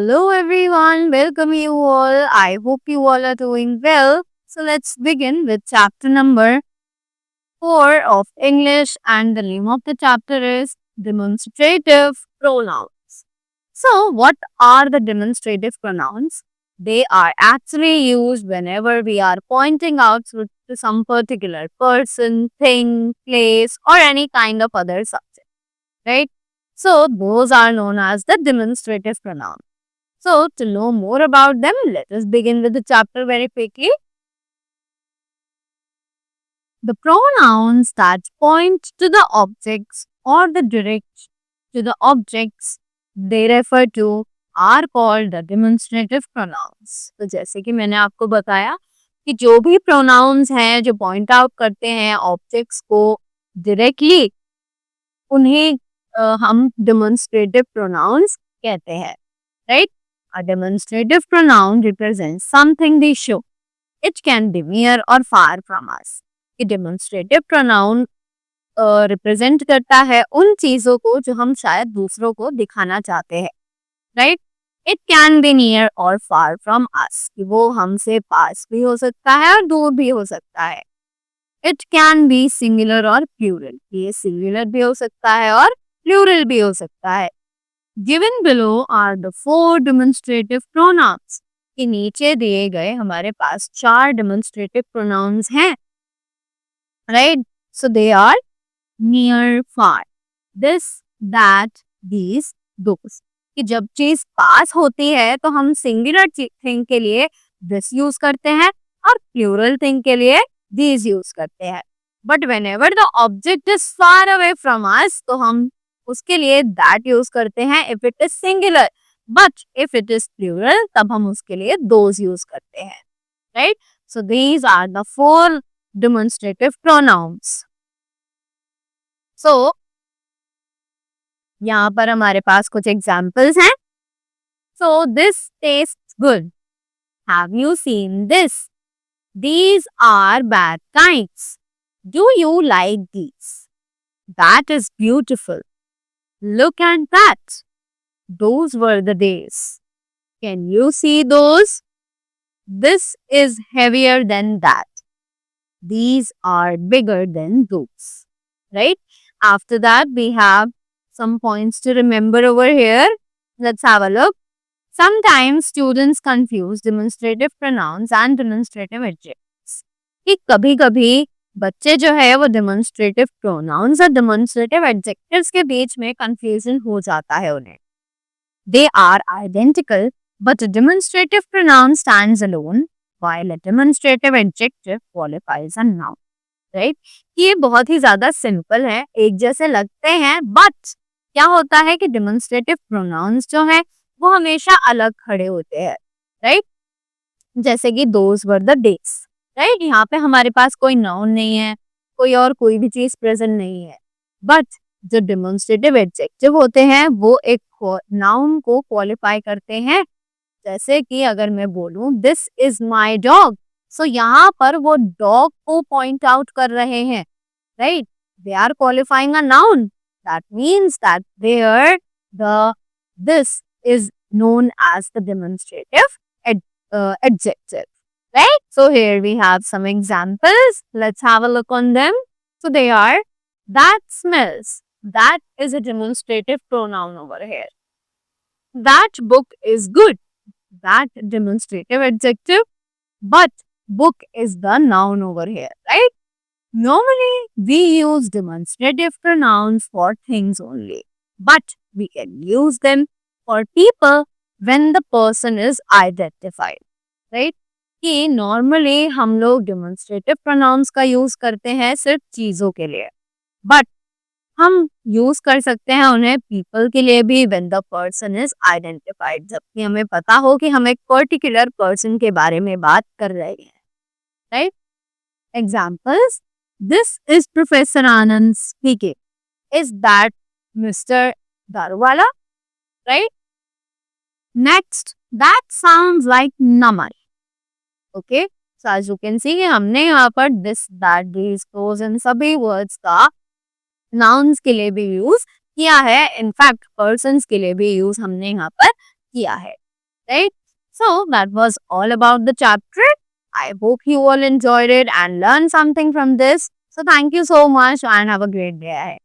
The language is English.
Hello everyone, welcome you all. I hope you all are doing well. So let's begin with chapter number 4 of English, and the name of the chapter is demonstrative pronouns. So what are the demonstrative pronouns? They are actually used whenever we are pointing out to some particular person, thing, place or any kind of other subject, right? So those are known as the demonstrative pronouns. So, to know more about them, let us begin with the chapter very quickly. The pronouns that point to the objects or the direct to the objects they refer to are called the demonstrative pronouns. तो जैसे कि मैंने आपको बताया कि जो भी pronouns हैं जो point out करते हैं objects को directly, उन्हें हम demonstrative pronouns कहते हैं, right? A demonstrative pronoun represents something they show. It can be near or far from us. ये demonstrative pronoun represent करता है उन चीजों को जो हम शायद दूसरों को दिखाना चाहते हैं, right? It can be near or far from us. कि वो हमसे पास भी हो सकता है और दूर भी हो सकता है. It can be singular or plural. ये singular भी हो सकता है और plural भी हो सकता है. Given below are the 4 demonstrative pronouns. के नीचे दिए गए हमारे पास 4 demonstrative pronouns हैं, right? So they are near, far, this, that, these, those. कि जब चीज पास होती है तो हम singular thing के लिए this यूज करते हैं और plural thing के लिए these यूज करते हैं. But whenever the object is far away from us, तो हम उसके लिए that यूज करते हैं if it is singular. But if it is plural, तब हम उसके लिए those यूज करते हैं, right? So these are the 4 demonstrative pronouns. So यहाँ पर हमारे पास कुछ examples हैं. So this tastes good. Have you seen this? These are bad kinds. Do you like these? That is beautiful. Look at that. Those were the days. Can you see those? This is heavier than that. These are bigger than those. Right? After that, we have some points to remember over here. Let's have a look. Sometimes students confuse demonstrative pronouns and demonstrative adjectives. कि कभी-कभी बच्चे जो है वो demonstrative pronouns और demonstrative adjectives के बीच में confusion हो जाता है उन्हें. They are identical, but a demonstrative pronoun stands alone, while a demonstrative adjective qualifies a noun. Right? ये बहुत ही ज़्यादा simple है, एक जैसे लगते हैं, but क्या होता है कि demonstrative pronouns जो है वो हमेशा अलग खड़े होते हैं, right? जैसे कि those were the days, right? यहाँ पे हमारे पास कोई noun नहीं है, कोई भी चीज present नहीं है, but जो demonstrative adjective होते हैं वो एक noun को qualify करते हैं. जैसे कि अगर मैं बोलूं this is my dog, so यहाँ पर वो dog को point out कर रहे हैं, right? They are qualifying a noun. That means that there this is known as the demonstrative adjective, right? So here we have some examples. Let's have a look on them. So they are, that smells. That is a demonstrative pronoun over here. That book is good. That demonstrative adjective, but book is the noun over here, right? Normally, we use demonstrative pronouns for things only, but we can use them for people when the person is identified, right? कि normally हम लोग demonstrative pronouns का use करते हैं सिर्फ चीज़ों के लिए, but हम use कर सकते हैं उन्हें people के लिए भी when the person is identified, जबकि हमें पता हो कि हम एक particular person के बारे में बात कर रहे हैं, right? Examples. This is Professor Anand speaking. Is that Mr. Daruwala? Right? Next, that sounds like Naman. Okay? So as you can see, हमने यहाँ पर this, that, these, those इन सभी words का nouns के लिए भी use किया है. In fact, persons के लिए भी use हमने यहाँ पर किया है. right? So that was all about the chapter. I hope you all enjoyed it and learned something from this. So thank you so much and have a great day ahead.